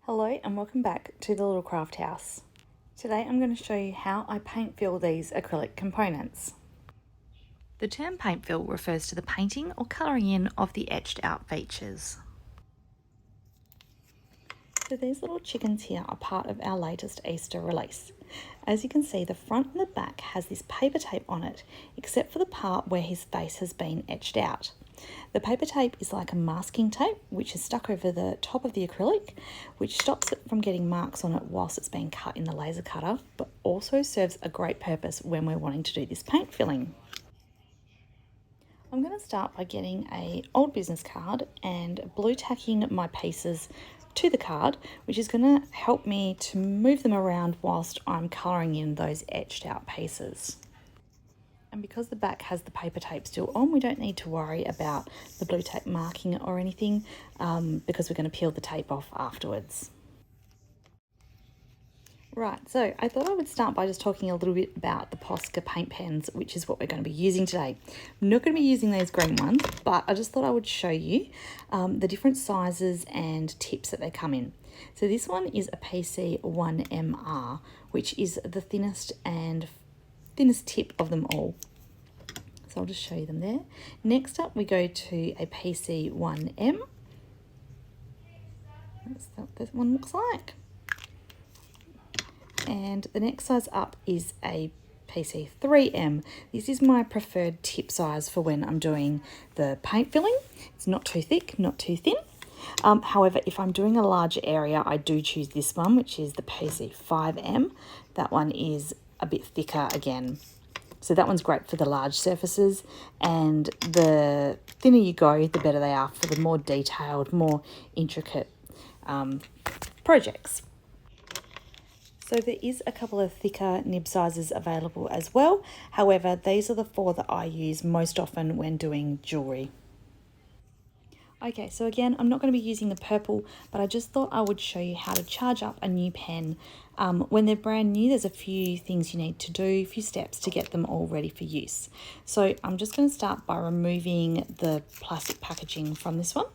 Hello and welcome back to the Little Craft House. Today I'm going to show you how I paint fill these acrylic components. The term paint fill refers to the painting or colouring in of the etched out features. So these little chickens here are part of our latest Easter release. As you can see, the front and the back has this paper tape on it, except for the part where his face has been etched out. The paper tape is like a masking tape which is stuck over the top of the acrylic, which stops it from getting marks on it whilst it's being cut in the laser cutter, but also serves a great purpose when we're wanting to do this paint filling. I'm going to start by getting an old business card and blue tacking my pieces to the card, which is going to help me to move them around whilst I'm colouring in those etched out pieces. And because the back has the paper tape still on, we don't need to worry about the blue tape marking it or anything because we're going to peel the tape off afterwards. Right, so I thought I would start by just talking a little bit about the Posca paint pens, which is what we're going to be using today. I'm not going to be using these green ones, but I just thought I would show you the different sizes and tips that they come in. So this one is a PC1MR, which is the thinnest tip of them all. So I'll just show you them there. Next up we go to a PC1M. That's what this one looks like. And the next size up is a PC3M. This is my preferred tip size for when I'm doing the paint filling. It's not too thick, not too thin. However, if I'm doing a larger area, I do choose this one, which is the PC5M. That one is a bit thicker again. So that one's great for the large surfaces, and the thinner you go, the better they are for the more detailed, more intricate projects. So there is a couple of thicker nib sizes available as well. However, these are the four that I use most often when doing jewellery. Okay, so again, I'm not going to be using the purple, but I just thought I would show you how to charge up a new pen. When they're brand new, there's a few things you need to do, a few steps to get them all ready for use. So I'm just going to start by removing the plastic packaging from this one.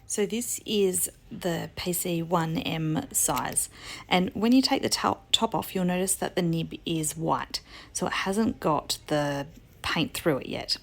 So this is the PC1M size, and when you take the top off, you'll notice that the nib is white, so it hasn't got the paint through it yet.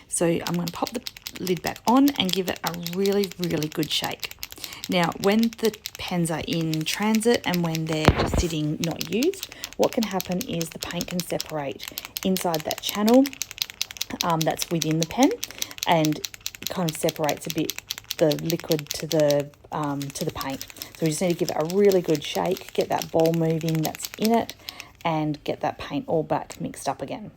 So I'm going to pop the lid back on and give it a really, really good shake. Now, when the pens are in transit and when they're just sitting not used, what can happen is the paint can separate inside that channel that's within the pen, and it kind of separates a bit the liquid to the paint. So we just need to give it a really good shake, get that ball moving that's in it, and get that paint all back mixed up again.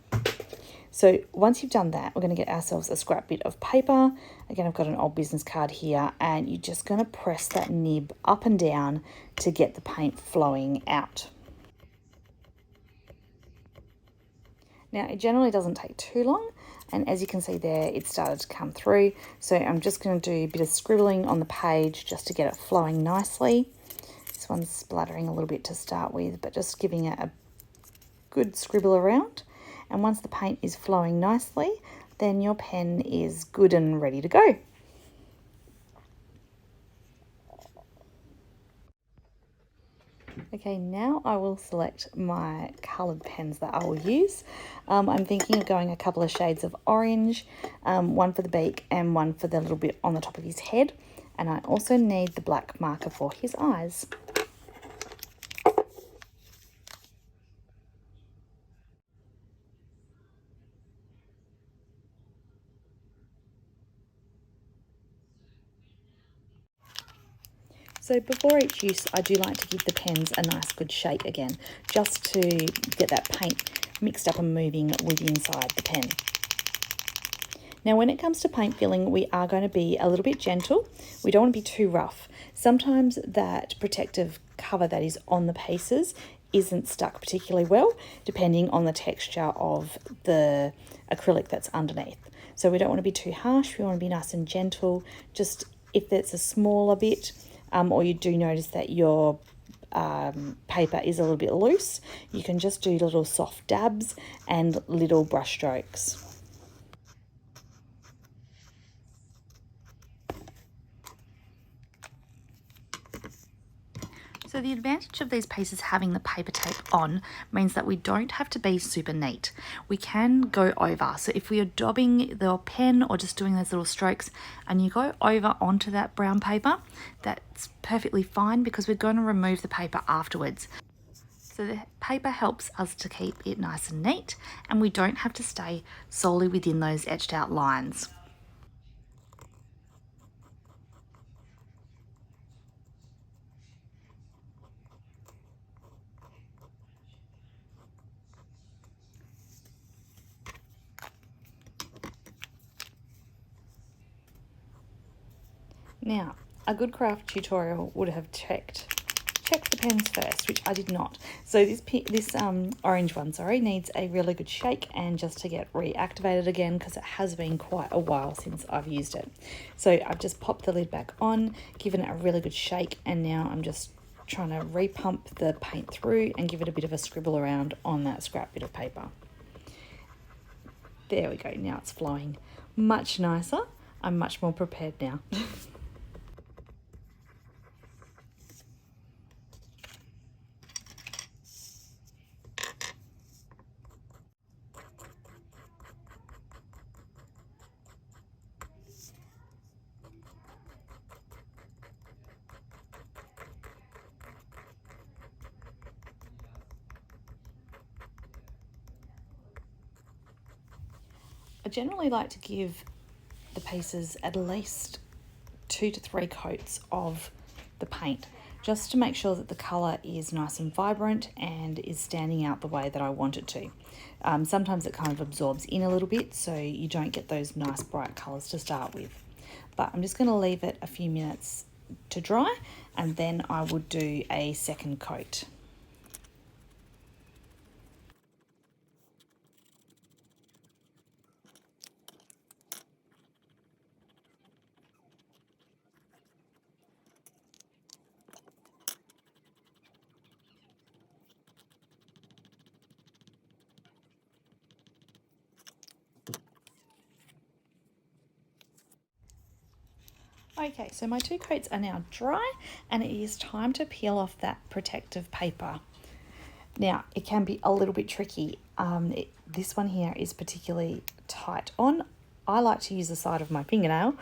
So once you've done that, we're going to get ourselves a scrap bit of paper. Again, I've got an old business card here, and you're just going to press that nib up and down to get the paint flowing out. Now, it generally doesn't take too long, and as you can see there, it started to come through. So I'm just going to do a bit of scribbling on the page just to get it flowing nicely. This one's splattering a little bit to start with, but just giving it a good scribble around. And once the paint is flowing nicely, then your pen is good and ready to go. Okay, now I will select my coloured pens that I will use. I'm thinking of going a couple of shades of orange, one for the beak and one for the little bit on the top of his head. And I also need the black marker for his eyes. So before each use, I do like to give the pens a nice good shake again, just to get that paint mixed up and moving with inside the pen. Now, when it comes to paint filling, we are going to be a little bit gentle. We don't want to be too rough. Sometimes that protective cover that is on the pieces isn't stuck particularly well, depending on the texture of the acrylic that's underneath. So we don't want to be too harsh. We want to be nice and gentle. Just if it's a smaller bit, or you do notice that your paper is a little bit loose, you can just do little soft dabs and little brush strokes. So the advantage of these pieces having the paper tape on means that we don't have to be super neat. We can go over. So if we are daubing the pen or just doing those little strokes and you go over onto that brown paper, that's perfectly fine because we're going to remove the paper afterwards. So the paper helps us to keep it nice and neat, and we don't have to stay solely within those etched out lines. Now, a good craft tutorial would have checked the pens first, which I did not. So this orange one, needs a really good shake and just to get reactivated again because it has been quite a while since I've used it. So I've just popped the lid back on, given it a really good shake, and now I'm just trying to repump the paint through and give it a bit of a scribble around on that scrap bit of paper. There we go, now it's flowing much nicer. I'm much more prepared now. I generally like to give the pieces at least 2 to 3 coats of the paint just to make sure that the colour is nice and vibrant and is standing out the way that I want it to. Sometimes it kind of absorbs in a little bit so you don't get those nice bright colours to start with. But I'm just going to leave it a few minutes to dry and then I would do a second coat. Okay, so my 2 coats are now dry and it is time to peel off that protective paper. Now, it can be a little bit tricky. This one here is particularly tight on. I like to use the side of my fingernail.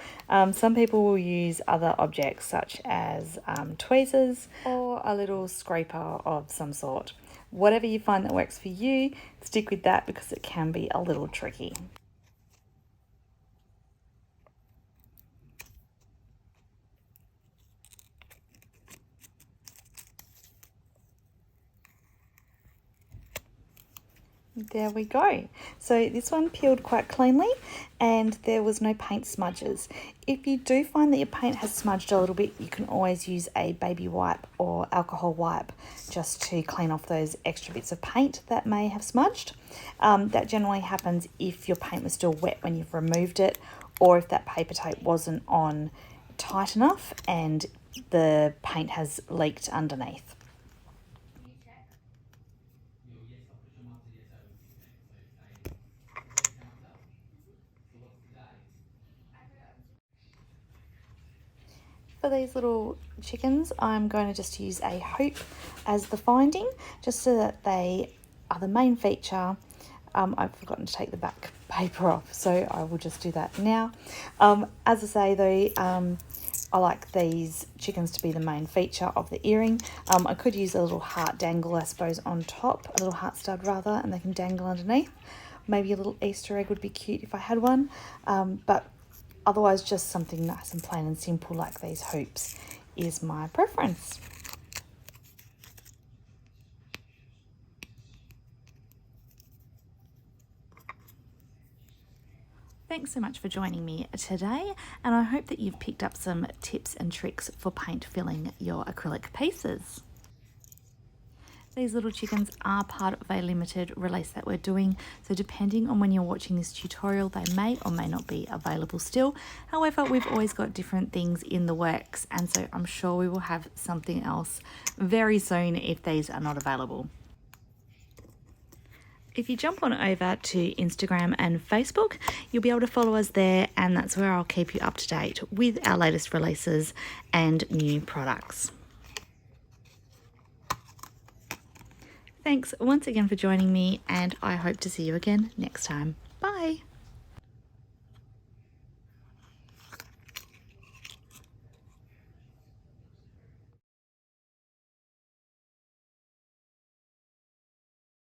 Some people will use other objects such as tweezers or a little scraper of some sort. Whatever you find that works for you, stick with that because it can be a little tricky. There we go. So this one peeled quite cleanly and there was no paint smudges. If you do find that your paint has smudged a little bit, you can always use a baby wipe or alcohol wipe just to clean off those extra bits of paint that may have smudged. That generally happens if your paint was still wet when you've removed it, or if that paper tape wasn't on tight enough and the paint has leaked underneath. For these little chickens, I'm going to just use a hoop as the finding, just so that they are the main feature. I've forgotten to take the back paper off, so I will just do that now. As I say though, I like these chickens to be the main feature of the earring. I could use a little heart dangle, I suppose, on top, a little heart stud rather, and they can dangle underneath. Maybe a little Easter egg would be cute if I had one, but otherwise just something nice and plain and simple like these hoops is my preference. Thanks so much for joining me today, and I hope that you've picked up some tips and tricks for paint filling your acrylic pieces. These little chickens are part of a limited release that we're doing, so depending on when you're watching this tutorial, they may or may not be available still. However, we've always got different things in the works, and so I'm sure we will have something else very soon if these are not available. If you jump on over to Instagram and Facebook, you'll be able to follow us there, and that's where I'll keep you up to date with our latest releases and new products. Thanks once again for joining me, and I hope to see you again next time. Bye!